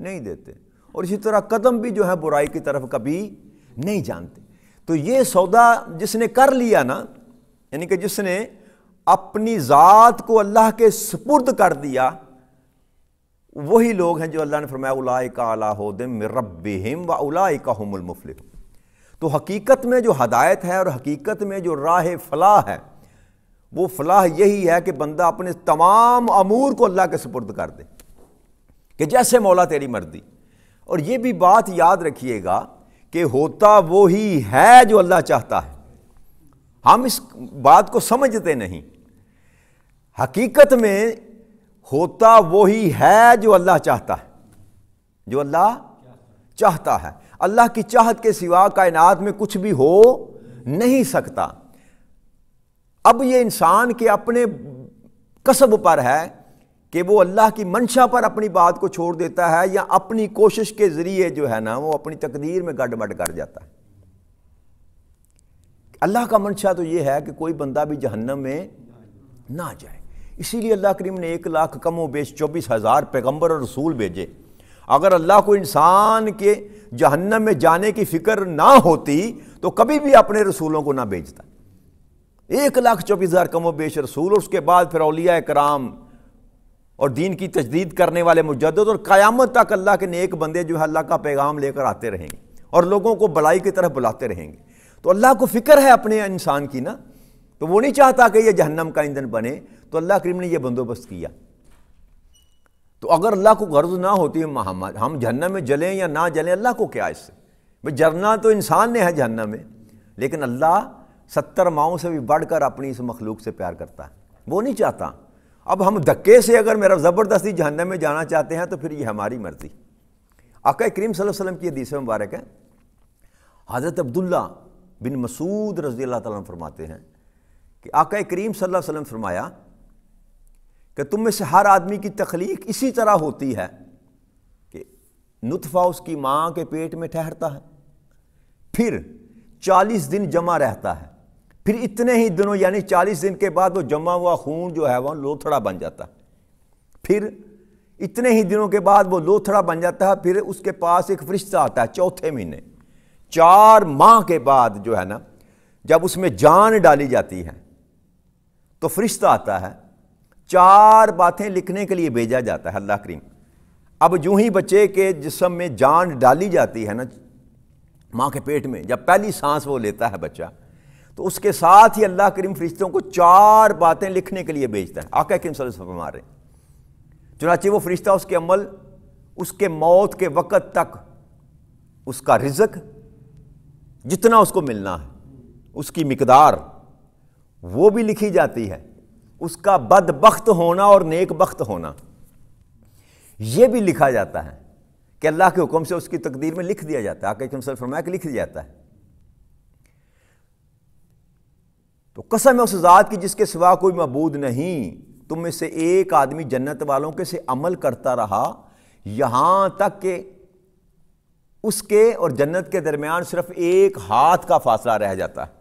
نہیں دیتے، اور اسی طرح قدم بھی جو ہے برائی کی طرف کبھی نہیں جانتے۔ تو یہ سودا جس نے کر لیا نا، یعنی کہ جس نے اپنی ذات کو اللہ کے سپرد کر دیا، وہی لوگ ہیں جو اللہ نے فرمایا اولئک علی ھدی من ربہم واولئک ھم المفلحون۔ تو حقیقت میں جو ہدایت ہے اور حقیقت میں جو راہ فلاح ہے، وہ فلاح یہی ہے کہ بندہ اپنے تمام امور کو اللہ کے سپرد کر دے کہ جیسے مولا تیری مرضی۔ اور یہ بھی بات یاد رکھیے گا کہ ہوتا وہی ہے جو اللہ چاہتا ہے، ہم اس بات کو سمجھتے نہیں۔ حقیقت میں ہوتا وہی ہے جو اللہ چاہتا ہے، جو اللہ چاہتا ہے۔ اللہ کی چاہت کے سوا کائنات میں کچھ بھی ہو نہیں سکتا۔ اب یہ انسان کے اپنے کسب پر ہے کہ وہ اللہ کی منشا پر اپنی بات کو چھوڑ دیتا ہے، یا اپنی کوشش کے ذریعے جو ہے نا وہ اپنی تقدیر میں گڈ مڈ کر جاتا ہے۔ اللہ کا منشا تو یہ ہے کہ کوئی بندہ بھی جہنم میں نہ جائے۔ اسی لیے اللہ کریم نے 1,00,000 کم و بیش 24,000 پیغمبر اور رسول بھیجے۔ اگر اللہ کو انسان کے جہنم میں جانے کی فکر نہ ہوتی تو کبھی بھی اپنے رسولوں کو نہ بھیجتا۔ 1,24,000 کم و بیش رسول، اور اس کے بعد پھر اولیاء کرام اور دین کی تجدید کرنے والے مجدد، اور قیامت تک اللہ کے نیک بندے جو ہے اللہ کا پیغام لے کر آتے رہیں گے اور لوگوں کو بلائی کی طرف بلاتے رہیں گے۔ تو اللہ کو فکر ہے اپنے انسان کی نا، تو وہ نہیں چاہتا کہ یہ جہنم کا ایندھن بنے، تو اللہ کریم نے یہ بندوبست کیا۔ تو اگر اللہ کو غرض نہ ہوتی ہم جہنم میں جلیں یا نہ جلیں، اللہ کو کیا اس سے؟ بھئی جلنا تو انسان نے ہے جہنم میں، لیکن اللہ 70 ماؤں سے بھی بڑھ کر اپنی اس مخلوق سے پیار کرتا ہے، وہ نہیں چاہتا۔ اب ہم دھکے سے اگر میرا زبردستی جہنم میں جانا چاہتے ہیں تو پھر یہ ہماری مرضی۔ آقا کریم صلی اللہ علیہ وسلم کی حدیث مبارک ہے، حضرت عبداللہ بن مسعود رضی اللہ تعالیٰ عنہ فرماتے ہیں کہ آقا کریم صلی اللہ علیہ وسلم فرمایا کہ تم میں سے ہر آدمی کی تخلیق اسی طرح ہوتی ہے کہ نطفہ اس کی ماں کے پیٹ میں ٹھہرتا ہے، پھر 40 دن جمع رہتا ہے، پھر اتنے ہی دنوں یعنی 40 دن کے بعد وہ جمع ہوا خون جو ہے وہ لوتھڑا بن جاتا ہے، پھر اتنے ہی دنوں کے بعد وہ لوتھڑا بن جاتا ہے، پھر اس کے پاس ایک فرشتہ آتا ہے چوتھے مہینے، 4 ماہ کے بعد جو ہے نا جب اس میں جان ڈالی جاتی ہے تو فرشتہ آتا ہے، 4 باتیں لکھنے کے لیے بھیجا جاتا ہے اللہ کریم۔ اب جو ہی بچے کے جسم میں جان ڈالی جاتی ہے نا ماں کے پیٹ میں، جب پہلی سانس وہ لیتا ہے بچہ، تو اس کے ساتھ ہی اللہ کریم فرشتوں کو 4 باتیں لکھنے کے لیے بھیجتا ہے۔ آقا کریم صلی اللہ علیہ وسلم فرما رہے ہیں، چنانچہ وہ فرشتہ اس کے عمل، اس کے موت کے وقت تک اس کا رزق جتنا اس کو ملنا ہے، اس کی مقدار وہ بھی لکھی جاتی ہے، اس کا بدبخت ہونا اور نیک بخت ہونا یہ بھی لکھا جاتا ہے کہ اللہ کے حکم سے اس کی تقدیر میں لکھ دیا جاتا ہے۔ آقا کریم صلی اللہ علیہ وسلم فرمایا کہ لکھ دیا جاتا ہے۔ تو قسم ہے اس ذات کی جس کے سوا کوئی معبود نہیں، تم میں سے ایک آدمی جنت والوں کے سے عمل کرتا رہا یہاں تک کہ اس کے اور جنت کے درمیان صرف ایک ہاتھ کا فاصلہ رہ جاتا ہے۔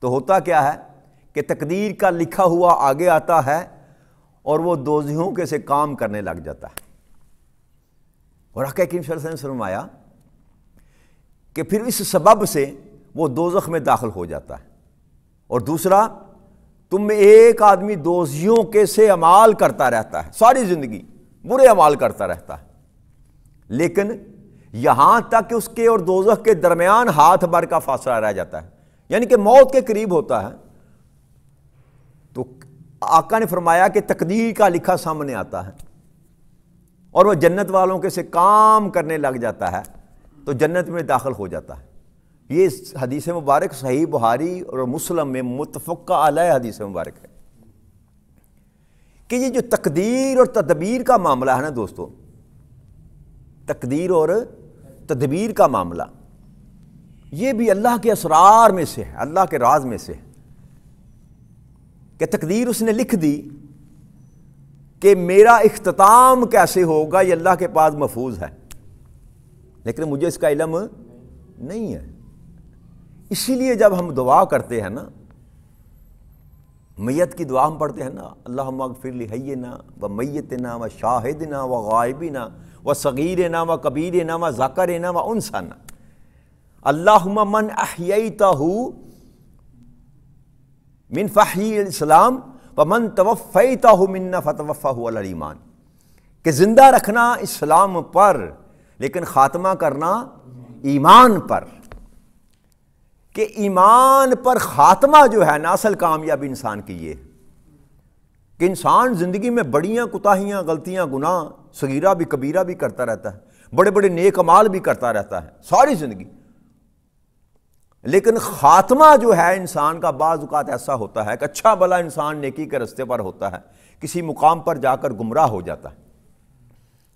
تو ہوتا کیا ہے کہ تقدیر کا لکھا ہوا آگے آتا ہے اور وہ دوزخیوں کے سے کام کرنے لگ جاتا ہے۔ اور آقا کریم صلی اللہ علیہ وسلم نے فرمایا کہ پھر اس سبب سے وہ دوزخ میں داخل ہو جاتا ہے۔ اور دوسرا، تم میں ایک آدمی دوزیوں کے سے اعمال کرتا رہتا ہے، ساری زندگی برے اعمال کرتا رہتا ہے، لیکن یہاں تک کہ اس کے اور دوزخ کے درمیان ہاتھ بھر کا فاصلہ رہ جاتا ہے، یعنی کہ موت کے قریب ہوتا ہے۔ تو آقا نے فرمایا کہ تقدیر کا لکھا سامنے آتا ہے اور وہ جنت والوں کے سے کام کرنے لگ جاتا ہے تو جنت میں داخل ہو جاتا ہے۔ یہ حدیث مبارک صحیح بخاری اور مسلم میں متفق علیہ حدیث مبارک ہے کہ یہ جو تقدیر اور تدبیر کا معاملہ ہے نا دوستو، تقدیر اور تدبیر کا معاملہ یہ بھی اللہ کے اسرار میں سے ہے، اللہ کے راز میں سے ہے کہ تقدیر اس نے لکھ دی کہ میرا اختتام کیسے ہوگا یہ اللہ کے پاس محفوظ ہے، لیکن مجھے اس کا علم نہیں ہے۔ اسی لیے جب ہم دعا کرتے ہیں نا، میت کی دعا ہم پڑھتے ہیں نا، اللہم اغفر لحینا و میتنا و شاہدنا و غائبنا و صغیرنا و کبیرنا و ذکرنا و انثانا، اللہم من احییتہ من فحی الاسلام ومن توفیتہ منا فتوفہ علی الایمان، کہ زندہ رکھنا اسلام پر لیکن خاتمہ کرنا ایمان پر، کہ ایمان پر خاتمہ جو ہے نا اصل کامیابی انسان کی یہ کہ انسان زندگی میں بڑیاں کوتاہیاں، غلطیاں، گناہ صغیرہ بھی کبیرہ بھی کرتا رہتا ہے، بڑے بڑے نیک اعمال بھی کرتا رہتا ہے ساری زندگی، لیکن خاتمہ جو ہے انسان کا بعض اوقات ایسا ہوتا ہے کہ اچھا بھلا انسان نیکی کے رستے پر ہوتا ہے، کسی مقام پر جا کر گمراہ ہو جاتا ہے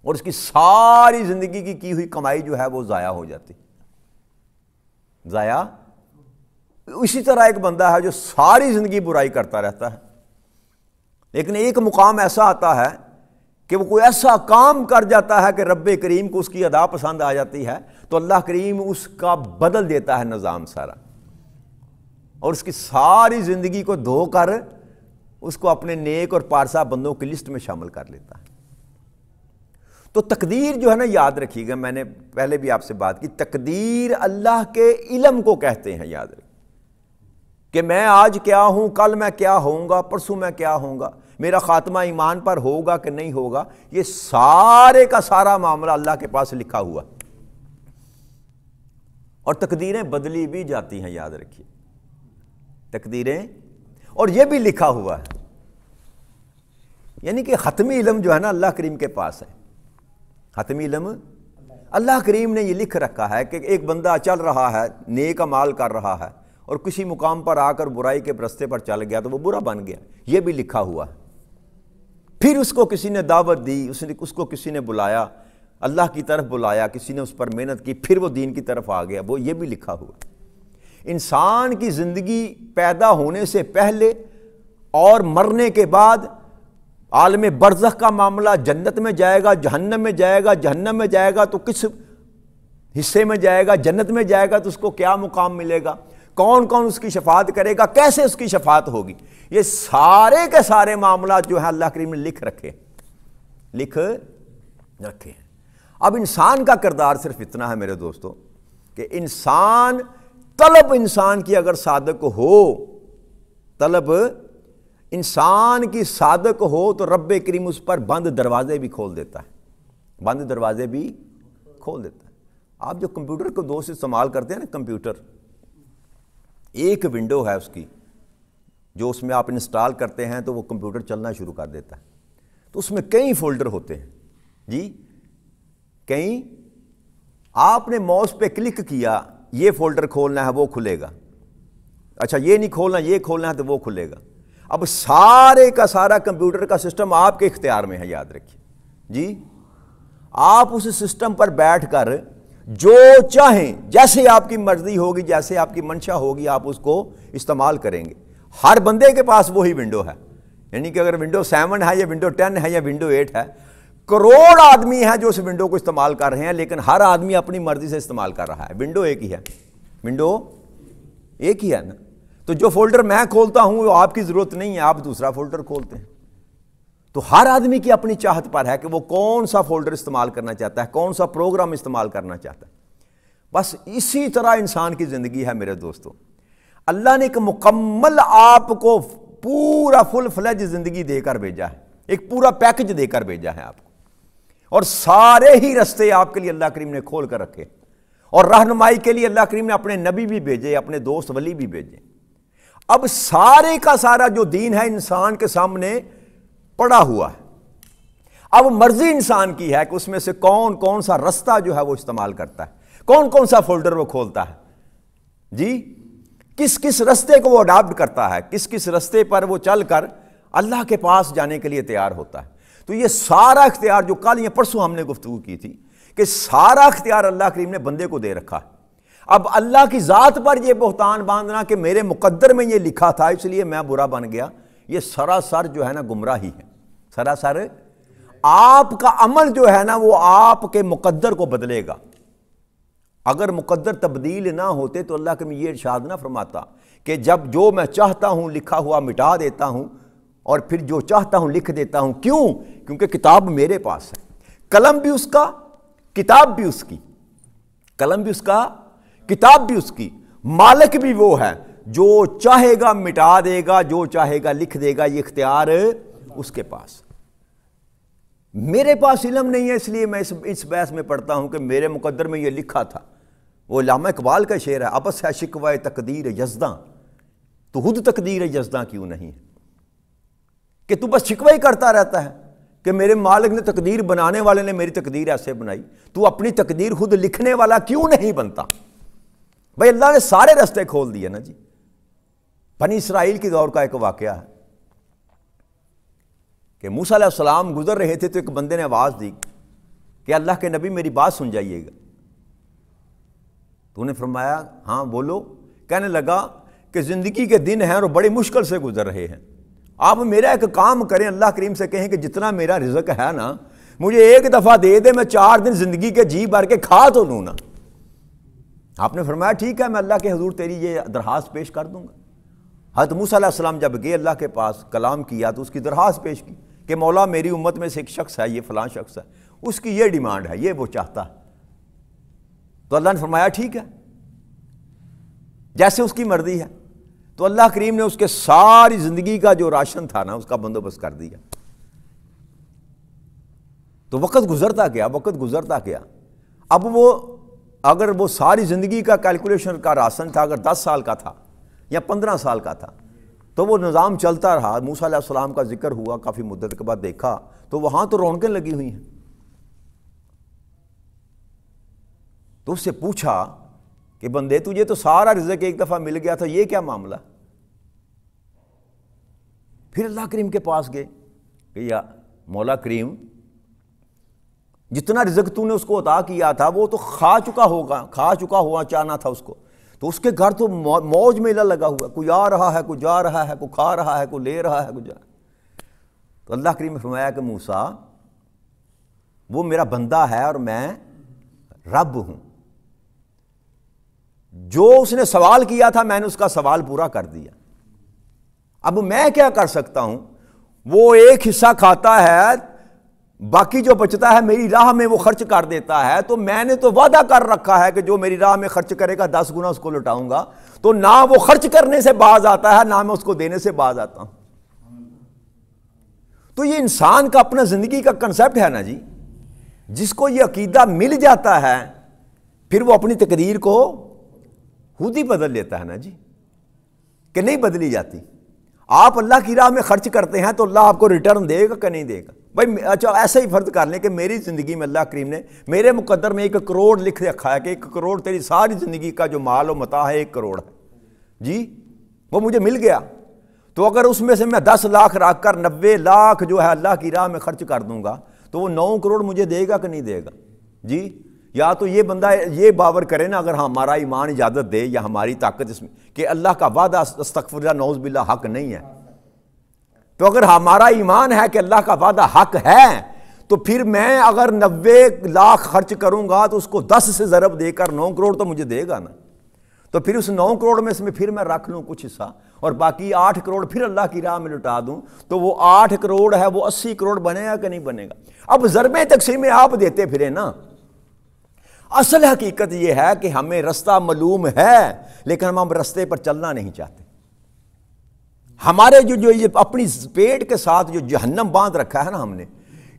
اور اس کی ساری زندگی کی ہوئی کمائی جو ہے وہ ضائع ہو جاتی، ضائع۔ اسی طرح ایک بندہ ہے جو ساری زندگی برائی کرتا رہتا ہے، لیکن ایک مقام ایسا آتا ہے کہ وہ کوئی ایسا کام کر جاتا ہے کہ رب کریم کو اس کی ادا پسند آ جاتی ہے، تو اللہ کریم اس کا بدل دیتا ہے نظام سارا، اور اس کی ساری زندگی کو دھو کر اس کو اپنے نیک اور پارسا بندوں کی لسٹ میں شامل کر لیتا ہے۔ تو تقدیر جو ہے نا، یاد رکھیے گا، میں نے پہلے بھی آپ سے بات کی، تقدیر اللہ کے علم کو کہتے ہیں، یاد رکھیے کہ میں آج کیا ہوں، کل میں کیا ہوں گا، پرسوں میں کیا ہوں گا، میرا خاتمہ ایمان پر ہوگا کہ نہیں ہوگا، یہ سارے کا سارا معاملہ اللہ کے پاس لکھا ہوا، اور تقدیریں بدلی بھی جاتی ہیں، یاد رکھیے تقدیریں، اور یہ بھی لکھا ہوا ہے، یعنی کہ حتمی علم جو ہے نا اللہ کریم کے پاس ہے، حتمی علم اللہ کریم نے یہ لکھ رکھا ہے کہ ایک بندہ چل رہا ہے، نیک اعمال کر رہا ہے، اور کسی مقام پر آ کر برائی کے رستے پر چل گیا تو وہ برا بن گیا، یہ بھی لکھا ہوا ہے۔ پھر اس کو کسی نے دعوت دی، اس کو کسی نے بلایا، اللہ کی طرف بلایا، کسی نے اس پر محنت کی، پھر وہ دین کی طرف آ گیا، وہ یہ بھی لکھا ہوا ہے۔ انسان کی زندگی پیدا ہونے سے پہلے اور مرنے کے بعد عالم برزخ کا معاملہ، جنت میں جائے گا، جہنم میں جائے گا، جہنم میں جائے گا تو کس حصے میں جائے گا، جنت میں جائے گا تو اس کو کیا مقام ملے گا، کون کون اس کی شفاعت کرے گا، کیسے اس کی شفاعت ہوگی، یہ سارے کے سارے معاملات جو ہیں اللہ کریم نے لکھ رکھے ہیں۔ اب انسان کا کردار صرف اتنا ہے میرے دوستو کہ انسان طلب انسان کی اگر صادق ہو، طلب انسان کی صادق ہو تو رب کریم اس پر بند دروازے بھی کھول دیتا ہے، بند دروازے بھی کھول دیتا ہے۔ آپ جو کمپیوٹر کو دوست استعمال کرتے ہیں نا، کمپیوٹر ایک ونڈو ہے اس کی جو اس میں آپ انسٹال کرتے ہیں تو وہ کمپیوٹر چلنا شروع کر دیتا ہے، تو اس میں کئی فولڈر ہوتے ہیں جی، کئی، آپ نے ماؤس پہ کلک کیا، یہ فولڈر کھولنا ہے وہ کھلے گا، اچھا یہ نہیں کھولنا یہ کھولنا ہے تو وہ کھلے گا۔ اب سارے کا سارا کمپیوٹر کا سسٹم آپ کے اختیار میں ہے، یاد رکھیے جی، آپ اس سسٹم پر بیٹھ کر جو چاہیں، جیسے آپ کی مرضی ہوگی، جیسے آپ کی منشا ہوگی، آپ اس کو استعمال کریں گے۔ ہر بندے کے پاس وہی ونڈو ہے، یعنی کہ اگر ونڈو 7 ہے یا ونڈو 10 ہے یا ونڈو 8 ہے، کروڑ آدمی ہیں جو اس ونڈو کو استعمال کر رہے ہیں، لیکن ہر آدمی اپنی مرضی سے استعمال کر رہا ہے، ونڈو ایک ہی ہے، ونڈو ایک ہی ہے نا۔ تو جو فولڈر میں کھولتا ہوں وہ آپ کی ضرورت نہیں ہے، آپ دوسرا فولڈر کھولتے ہیں۔ تو ہر آدمی کی اپنی چاہت پر ہے کہ وہ کون سا فولڈر استعمال کرنا چاہتا ہے، کون سا پروگرام استعمال کرنا چاہتا ہے۔ بس اسی طرح انسان کی زندگی ہے میرے دوستو، اللہ نے ایک مکمل آپ کو پورا فل فلیج زندگی دے کر بھیجا ہے، ایک پورا پیکج دے کر بھیجا ہے آپ کو، اور سارے ہی رستے آپ کے لیے اللہ کریم نے کھول کر رکھے، اور رہنمائی کے لیے اللہ کریم نے اپنے نبی بھی بھیجے، اپنے دوست ولی بھی بھیجے۔ اب سارے کا سارا جو دین ہے انسان کے سامنے پڑا ہوا ہے، اب مرضی انسان کی ہے کہ اس میں سے کون کون سا رستہ جو ہے وہ استعمال کرتا ہے، کون کون سا فولڈر وہ کھولتا ہے جی، کس کس رستے کو وہ اڈاپٹ کرتا ہے، کس کس رستے پر وہ چل کر اللہ کے پاس جانے کے لیے تیار ہوتا ہے۔ تو یہ سارا اختیار جو کل یا پرسوں ہم نے گفتگو کی تھی کہ سارا اختیار اللہ کریم نے بندے کو دے رکھا ہے۔ اب اللہ کی ذات پر یہ بہتان باندھنا کہ میرے مقدر میں یہ لکھا تھا اس لیے میں برا بن گیا، یہ سراسر جو ہے نا گمراہی ہے، سراسر آپ کا عمل جو ہے نا وہ آپ کے مقدر کو بدلے گا، اگر مقدر تبدیل نہ ہوتے تو اللہ کے یہ ارشاد نہ فرماتا کہ جب جو میں چاہتا ہوں لکھا ہوا مٹا دیتا ہوں اور پھر جو چاہتا ہوں لکھ دیتا ہوں. کیوں؟ کیونکہ کتاب میرے پاس ہے. قلم بھی اس کا، کتاب بھی اس کی. قلم بھی اس کا، کتاب بھی اس کی. مالک بھی وہ ہے، جو چاہے گا مٹا دے گا، جو چاہے گا لکھ دے گا. یہ اختیار اس کے پاس. میرے پاس علم نہیں ہے، اس لیے میں اس بحث میں پڑھتا ہوں کہ میرے مقدر میں یہ لکھا تھا. وہ علامہ اقبال کا شعر ہے، ابس ہے شکوہ تقدیر یزداں تو خود تقدیر یزداں کیوں نہیں. کہ تو بس شکوہ ہی کرتا رہتا ہے کہ میرے مالک نے تقدیر بنانے والے نے میری تقدیر ایسے بنائی، تو اپنی تقدیر خود لکھنے والا کیوں نہیں بنتا؟ بھائی اللہ نے سارے راستے کھول دیے نا جی. بنی اسرائیل کی دور کا ایک واقعہ ہے کہ موسیٰ علیہ السلام گزر رہے تھے تو ایک بندے نے آواز دی کہ اللہ کے نبی میری بات سن جائیے گا. تو انہیں فرمایا ہاں بولو. کہنے لگا کہ زندگی کے دن ہیں اور بڑی مشکل سے گزر رہے ہیں، آپ میرا ایک کام کریں، اللہ کریم سے کہیں کہ جتنا میرا رزق ہے نا مجھے ایک دفعہ دے دے، میں 4 دن زندگی کے جی بھر کے کھا تو لوں نا. آپ نے فرمایا ٹھیک ہے، میں اللہ کے حضور تیری یہ درخواست پیش کر دوں گا. حضرت موسیٰ علیہ السلام جب گئے اللہ کے پاس کلام کیا تو اس کی درخواست پیش کی کہ مولا میری امت میں سے ایک شخص ہے، یہ فلاں شخص ہے، اس کی یہ ڈیمانڈ ہے، یہ وہ چاہتا ہے. تو اللہ نے فرمایا ٹھیک ہے، جیسے اس کی مرضی ہے. تو اللہ کریم نے اس کے ساری زندگی کا جو راشن تھا نا اس کا بندوبست کر دیا. تو وقت گزرتا گیا. اب وہ اگر وہ ساری زندگی کا کیلکولیشن کا راشن تھا، اگر 10 سال کا تھا یا 15 سال کا تھا تو وہ نظام چلتا رہا. موسیٰ علیہ السلام کا ذکر ہوا، کافی مدت کے بعد دیکھا تو وہاں تو رونقیں لگی ہوئی ہیں. تو اس سے پوچھا کہ بندے تجھے تو سارا رزق ایک دفعہ مل گیا تھا، یہ کیا معاملہ؟ پھر اللہ کریم کے پاس گئے کہ یا مولا کریم جتنا رزق تو نے اس کو عطا کیا تھا وہ تو کھا چکا ہوا چاہنا تھا اس کو. تو اس کے گھر تو موج میلہ لگا ہوا، کوئی آ رہا ہے، کوئی جا رہا ہے، کوئی کھا رہا ہے، کوئی لے رہا ہے، کوئی جا. تو اللہ کریم نے فرمایا کہ موسیٰ وہ میرا بندہ ہے اور میں رب ہوں. جو اس نے سوال کیا تھا میں نے اس کا سوال پورا کر دیا. اب میں کیا کر سکتا ہوں؟ وہ ایک حصہ کھاتا ہے، باقی جو بچتا ہے میری راہ میں وہ خرچ کر دیتا ہے. تو میں نے تو وعدہ کر رکھا ہے کہ جو میری راہ میں خرچ کرے گا 10 گنا اس کو لوٹاؤں گا. تو نہ وہ خرچ کرنے سے باز آتا ہے نہ میں اس کو دینے سے باز آتا ہوں. تو یہ انسان کا اپنا زندگی کا کنسپٹ ہے نا جی. جس کو یہ عقیدہ مل جاتا ہے پھر وہ اپنی تقدیر کو خود ہی بدل لیتا ہے نا جی، کہ نہیں بدلی جاتی. آپ اللہ کی راہ میں خرچ کرتے ہیں تو اللہ آپ کو ریٹرن دے گا کہ نہیں دے گا؟ بھائی اچھا ایسا ہی فرض کر لیں کہ میری زندگی میں اللہ کریم نے میرے مقدر میں 1 کروڑ لکھ رکھا ہے کہ 1 کروڑ تیری ساری زندگی کا جو مال و متاع ہے 1 کروڑ ہے جی، وہ مجھے مل گیا. تو اگر اس میں سے میں 10 لاکھ رکھ کر 90 لاکھ جو ہے اللہ کی راہ میں خرچ کر دوں گا تو وہ 9 کروڑ مجھے دے گا کہ نہیں دے گا جی؟ یا تو یہ بندہ یہ باور کرے نا، اگر ہمارا ایمان اجازت دے یا ہماری طاقت اس میں کہ اللہ کا وعدہ استغفر اللہ نعوذ باللہ حق نہیں ہے، تو اگر ہمارا ایمان ہے کہ اللہ کا وعدہ حق ہے تو پھر میں اگر 90 لاکھ خرچ کروں گا تو اس کو 10 سے ضرب دے کر 9 کروڑ تو مجھے دے گا نا. تو پھر اس 9 کروڑ میں سے پھر میں رکھ لوں کچھ حصہ اور باقی 8 کروڑ پھر اللہ کی راہ میں لٹا دوں تو وہ 8 کروڑ ہے وہ 80 کروڑ بنے گا کہ نہیں بنے گا؟ اب ضربیں تقسیمیں آپ دیتے پھرے نا. اصل حقیقت یہ ہے کہ ہمیں رستہ معلوم ہے لیکن ہم رستے پر چلنا نہیں چاہتے. ہمارے جو یہ اپنی پیٹ کے ساتھ جو جہنم باندھ رکھا ہے نا ہم نے،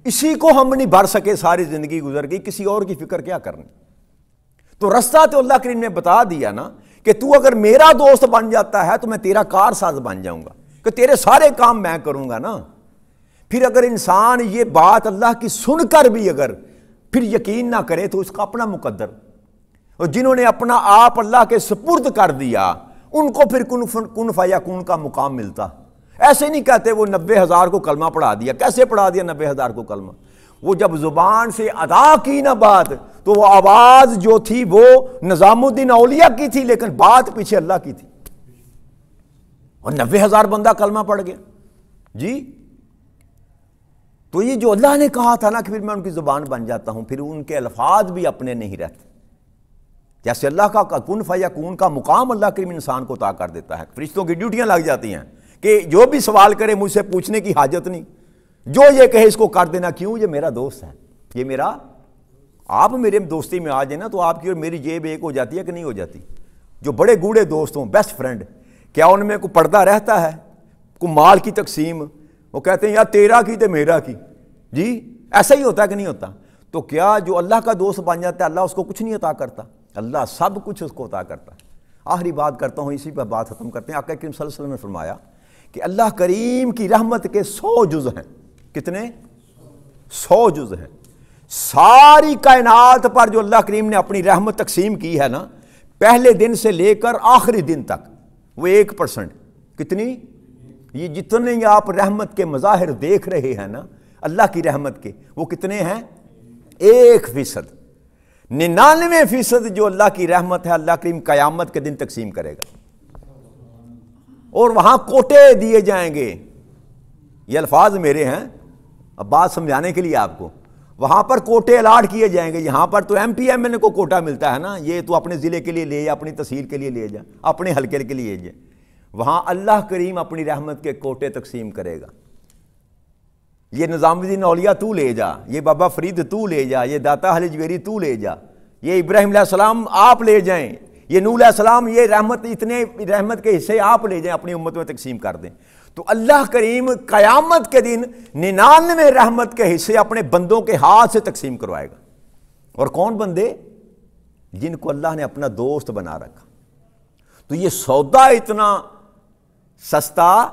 اسی کو ہم نہیں بھر سکے، ساری زندگی گزر گئی، کسی اور کی فکر کیا کرنی. تو رستہ تو اللہ کریم نے بتا دیا نا کہ تو اگر میرا دوست بن جاتا ہے تو میں تیرا کار ساز بن جاؤں گا، کہ تیرے سارے کام میں کروں گا نا. پھر اگر انسان یہ بات اللہ کی سن کر بھی اگر پھر یقین نہ کرے تو اس کا اپنا مقدر، اور جنہوں نے اپنا آپ اللہ کے سپرد کر دیا ان کو پھر کن فیکون کا مقام ملتا. ایسے نہیں کہتے وہ 90,000 کو کلمہ پڑھا دیا. کیسے پڑھا دیا 90,000 کو کلمہ؟ وہ جب زبان سے ادا کی نا بات تو وہ آواز جو تھی وہ نظام الدین اولیاء کی تھی لیکن بات پیچھے اللہ کی تھی، اور 90,000 بندہ کلمہ پڑھ گیا جی. تو یہ جو اللہ نے کہا تھا نا کہ پھر میں ان کی زبان بن جاتا ہوں، پھر ان کے الفاظ بھی اپنے نہیں رہتے. جیسے اللہ کا کن فیکون کا مقام اللہ کریم انسان کو عطا کر دیتا ہے. فرشتوں کی ڈیوٹیاں لگ جاتی ہیں کہ جو بھی سوال کرے مجھ سے پوچھنے کی حاجت نہیں, جو یہ کہے اس کو کر دینا. کیوں؟ یہ میرا دوست ہے, یہ میرا. آپ میرے دوستی میں آ جائیں نا تو آپ کی اور میری جیب ایک ہو جاتی ہے کہ نہیں ہو جاتی؟ جو بڑے گوڑے دوست ہوں, بیسٹ فرینڈ, کیا ان میں کوئی پردہ رہتا ہے؟ کوئی مال کی تقسیم, وہ کہتے ہیں یا تیرا کی تے میرا کی, جی ایسا ہی ہوتا ہے کہ نہیں ہوتا؟ تو کیا جو اللہ کا دوست بن جاتا ہے اللہ اس کو کچھ نہیں عطا کرتا؟ اللہ سب کچھ اس کو عطا کرتا ہے. آخری بات کرتا ہوں, اسی پہ بات ختم کرتے ہیں. آقا کریم صلی اللہ علیہ وسلم نے فرمایا کہ اللہ کریم کی رحمت کے 100 جز ہیں. کتنے؟ 100 جز ہیں. ساری کائنات پر جو اللہ کریم نے اپنی رحمت تقسیم کی ہے نا, پہلے دن سے لے کر آخری دن تک, وہ 1%. کتنی؟ یہ جتنے آپ رحمت کے مظاہر دیکھ رہے ہیں نا اللہ کی رحمت کے, وہ کتنے ہیں؟ 1%. 99% جو اللہ کی رحمت ہے اللہ کریم قیامت کے دن تقسیم کرے گا, اور وہاں کوٹے دیے جائیں گے. یہ الفاظ میرے ہیں, اب بات سمجھانے کے لیے آپ کو. وہاں پر کوٹے الاٹ کیے جائیں گے. یہاں پر تو ایم پی ایم این کو کوٹا ملتا ہے نا, یہ تو اپنے ضلع کے لیے لے جا, اپنی تحصیل کے لیے لے جا, اپنے حلقے کے لیے جائے. وہاں اللہ کریم اپنی رحمت کے کوٹے تقسیم کرے گا. یہ نظام الدین اولیاء تو لے جا, یہ بابا فرید تو لے جا, یہ داتا حلی جویری تو لے جا, یہ ابراہیم علیہ السلام آپ لے جائیں, یہ نوح علیہ السلام, یہ رحمت, اتنے رحمت کے حصے آپ لے جائیں, اپنی امت میں تقسیم کر دیں. تو اللہ کریم قیامت کے دن 99 رحمت کے حصے اپنے بندوں کے ہاتھ سے تقسیم کروائے گا. اور کون بندے؟ جن کو اللہ نے اپنا دوست بنا رکھا. تو یہ سودا اتنا سستا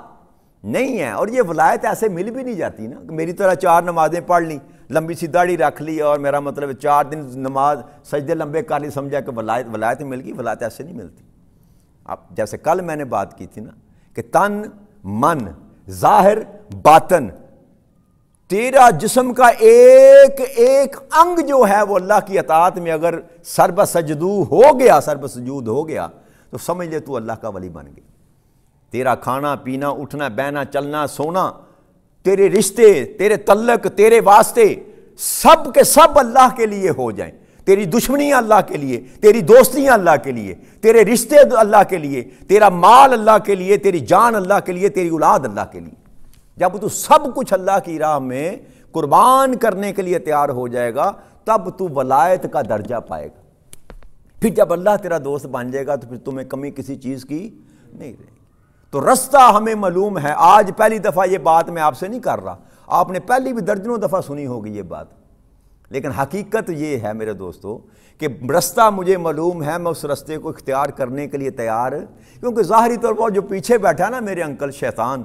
نہیں ہے. اور یہ ولایت ایسے مل بھی نہیں جاتی نا, میری طرح 4 نمازیں پڑھ لی, لمبی سی داڑھی رکھ لی, اور میرا مطلب 4 دن نماز سجدے لمبے کر لی, سمجھا کہ ولایت مل گئی. ولایت ایسے نہیں ملتی. اب جیسے کل میں نے بات کی تھی نا کہ تن, من, ظاہر, باطن, تیرا جسم کا ایک ایک انگ جو ہے وہ اللہ کی اطاعت میں اگر سجود ہو گیا تو سمجھ لے تو اللہ کا ولی بن گیا. تیرا کھانا پینا, اٹھنا بینا, چلنا سونا, تیرے رشتے, تیرے تعلق, تیرے واسطے سب کے سب اللہ کے لیے ہو جائیں. تیری دشمنیاں اللہ کے لیے, تیری دوستیاں اللہ کے لیے, تیرے رشتے اللہ کے لیے, تیرا مال اللہ کے لیے, تیری جان اللہ کے لیے, تیری اولاد اللہ کے لیے. جب تو سب کچھ اللہ کی راہ میں قربان کرنے کے لیے تیار ہو جائے گا تب تو ولایت کا درجہ پائے گا. پھر جب اللہ تیرا دوست بن جائے گا تو پھر تمہیں کمی کسی چیز کی نہیں رہے گی. تو رستہ ہمیں معلوم ہے. آج پہلی دفعہ یہ بات میں آپ سے نہیں کر رہا, آپ نے پہلی بھی درجنوں دفعہ سنی ہوگی یہ بات, لیکن حقیقت یہ ہے میرے دوستو کہ رستہ مجھے معلوم ہے, میں اس رستے کو اختیار کرنے کے لیے تیار. کیونکہ ظاہری طور پر جو پیچھے بیٹھا نا میرے انکل شیطان,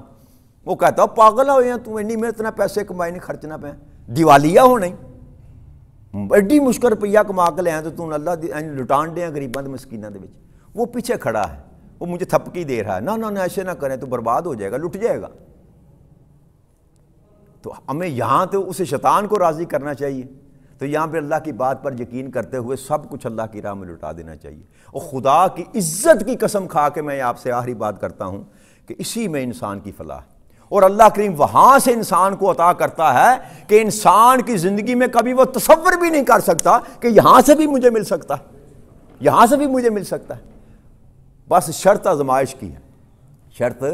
وہ کہتا ہو پاگل ہو, تم اینی میں اتنا پیسے کمائے نہیں, خرچنا پہ دیوالیہ ہو نہیں, ایڈی مشکل روپیہ کما کے لے آئے تو تم اللہ لٹان دیں غریباں تے مسکیناں دے وچ. وہ پیچھے کھڑا ہے, وہ مجھے تھپکی دے رہا ہے, نہ ایسے نہ کریں تو برباد ہو جائے گا, لٹ جائے گا. تو ہمیں یہاں تو اسے شیطان کو راضی کرنا چاہیے. تو یہاں پہ اللہ کی بات پر یقین کرتے ہوئے سب کچھ اللہ کی راہ میں لٹا دینا چاہیے. اور خدا کی عزت کی قسم کھا کے میں آپ سے آخری بات کرتا ہوں کہ اسی میں انسان کی فلاح ہے. اور اللہ کریم وہاں سے انسان کو عطا کرتا ہے کہ انسان کی زندگی میں کبھی وہ تصور بھی نہیں کر سکتا کہ یہاں سے بھی مجھے مل سکتا ہے, یہاں سے بھی مجھے مل سکتا ہے. بس شرط آزمائش کی ہے. شرط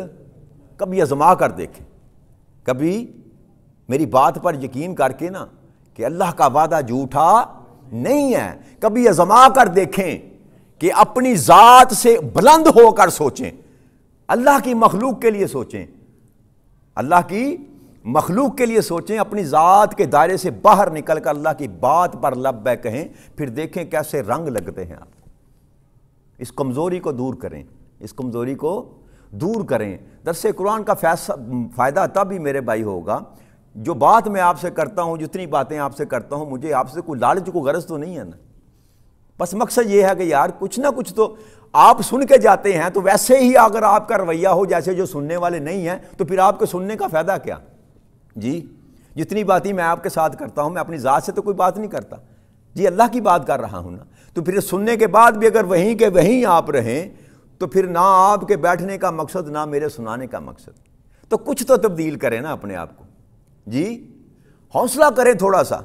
کبھی آزما کر دیکھیں, کبھی میری بات پر یقین کر کے نا کہ اللہ کا وعدہ جھوٹا نہیں ہے, کبھی آزما کر دیکھیں کہ اپنی ذات سے بلند ہو کر سوچیں, اللہ کی مخلوق کے لیے سوچیں, اللہ کی مخلوق کے لیے سوچیں, اپنی ذات کے دائرے سے باہر نکل کر اللہ کی بات پر لبیک کہیں, پھر دیکھیں کیسے رنگ لگتے ہیں. آپ اس کمزوری کو دور کریں, اس کمزوری کو دور کریں. درس قرآن کا فائدہ تب ہی میرے بھائی ہوگا. جو بات میں آپ سے کرتا ہوں, جتنی باتیں آپ سے کرتا ہوں, مجھے آپ سے کوئی لالچ کو غرض تو نہیں ہے نا. بس مقصد یہ ہے کہ یار کچھ نہ کچھ تو آپ سن کے جاتے ہیں, تو ویسے ہی اگر آپ کا رویہ ہو جیسے جو سننے والے نہیں ہیں تو پھر آپ کے سننے کا فائدہ کیا جی. جتنی باتیں میں آپ کے ساتھ کرتا ہوں, میں اپنی ذات سے تو کوئی بات نہیں کرتا جی, اللہ کی بات کر رہا ہوں نا. تو پھر سننے کے بعد بھی اگر وہیں کے وہیں آپ رہیں تو پھر نہ آپ کے بیٹھنے کا مقصد نہ میرے سنانے کا مقصد. تو کچھ تو تبدیل کریں نا اپنے آپ کو جی, حوصلہ کریں تھوڑا سا.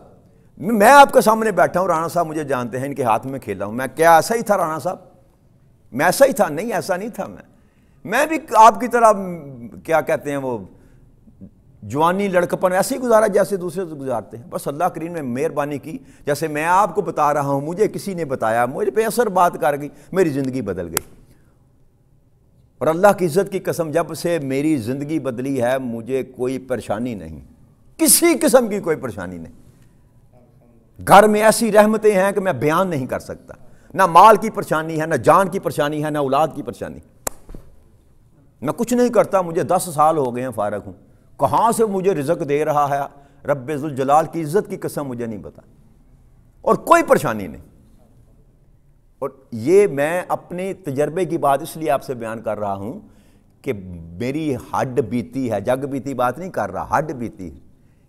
میں آپ کے سامنے بیٹھا ہوں، رانا صاحب مجھے جانتے ہیں، ان کے ہاتھ میں کھیلا ہوں، میں کیا ایسا ہی تھا رانا صاحب؟ میں ایسا ہی تھا؟ نہیں، ایسا نہیں تھا۔ میں بھی آپ کی طرح کیا کہتے ہیں وہ جوانی لڑکپن ایسے ہی گزارا جیسے دوسرے گزارتے ہیں۔ بس اللہ کریم نے مہربانی کی، جیسے میں آپ کو بتا رہا ہوں، مجھے کسی نے بتایا، مجھے پہ اثر بات کر گئی، میری زندگی بدل گئی۔ اور اللہ کی عزت کی قسم، جب سے میری زندگی بدلی ہے مجھے کوئی پریشانی نہیں، کسی قسم کی کوئی پریشانی نہیں۔ گھر میں ایسی رحمتیں ہیں کہ میں بیان نہیں کر سکتا، نہ مال کی پریشانی ہے، نہ جان کی پریشانی ہے، نہ اولاد کی پریشانی۔ میں کچھ نہیں کرتا، مجھے 10 سال ہو گئے ہیں فارغ ہوں، کہاں سے مجھے رزق دے رہا ہے رب ذوالجلال کی عزت کی قسم مجھے نہیں پتا، اور کوئی پریشانی نہیں۔ اور یہ میں اپنے تجربے کی بات اس لیے آپ سے بیان کر رہا ہوں کہ میری ہڈ بیتی ہے، جگ بیتی بات نہیں کر رہا، ہڈ بیتی ہے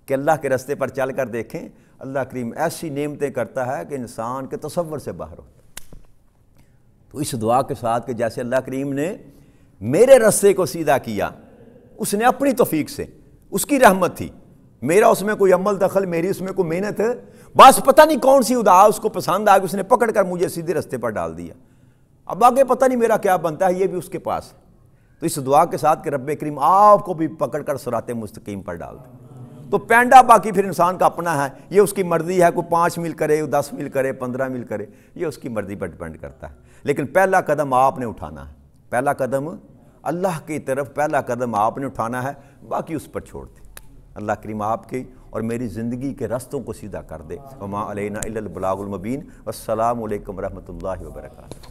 کہ اللہ کے رستے پر چل کر دیکھیں، اللہ کریم ایسی نعمتیں کرتا ہے کہ انسان کے تصور سے باہر ہوتا ہے۔ تو اس دعا کے ساتھ کہ جیسے اللہ کریم نے میرے رستے کو سیدھا کیا، اس نے اپنی توفیق سے، اس کی رحمت تھی، میرا اس میں کوئی عمل دخل، میری اس میں کوئی محنت ہے، بس پتہ نہیں کون سی ادا اس کو پسند آ گئی، اس نے پکڑ کر مجھے سیدھے رستے پر ڈال دیا۔ اب آگے پتہ نہیں میرا کیا بنتا ہے، یہ بھی اس کے پاس ہے۔ تو اس دعا کے ساتھ کہ رب کریم آپ کو بھی پکڑ کر صراط مستقیم پر ڈال دے۔ تو پینڈا باقی پھر انسان کا اپنا ہے، یہ اس کی مرضی ہے، کوئی 5 میل کرے، 10 میل کرے، 15 میل کرے، یہ اس کی مرضی پر ڈیپینڈ کرتا ہے۔ لیکن پہلا قدم آپ نے اٹھانا ہے، پہلا قدم اللہ کی طرف، پہلا قدم آپ نے اٹھانا ہے، باقی اس پر چھوڑ دیں۔ اللہ کریم آپ کی اور میری زندگی کے رستوں کو سیدھا کر دے۔ وما علینا الا البلاغ المبین۔ والسلام علیکم ورحمۃ اللہ وبرکاتہ۔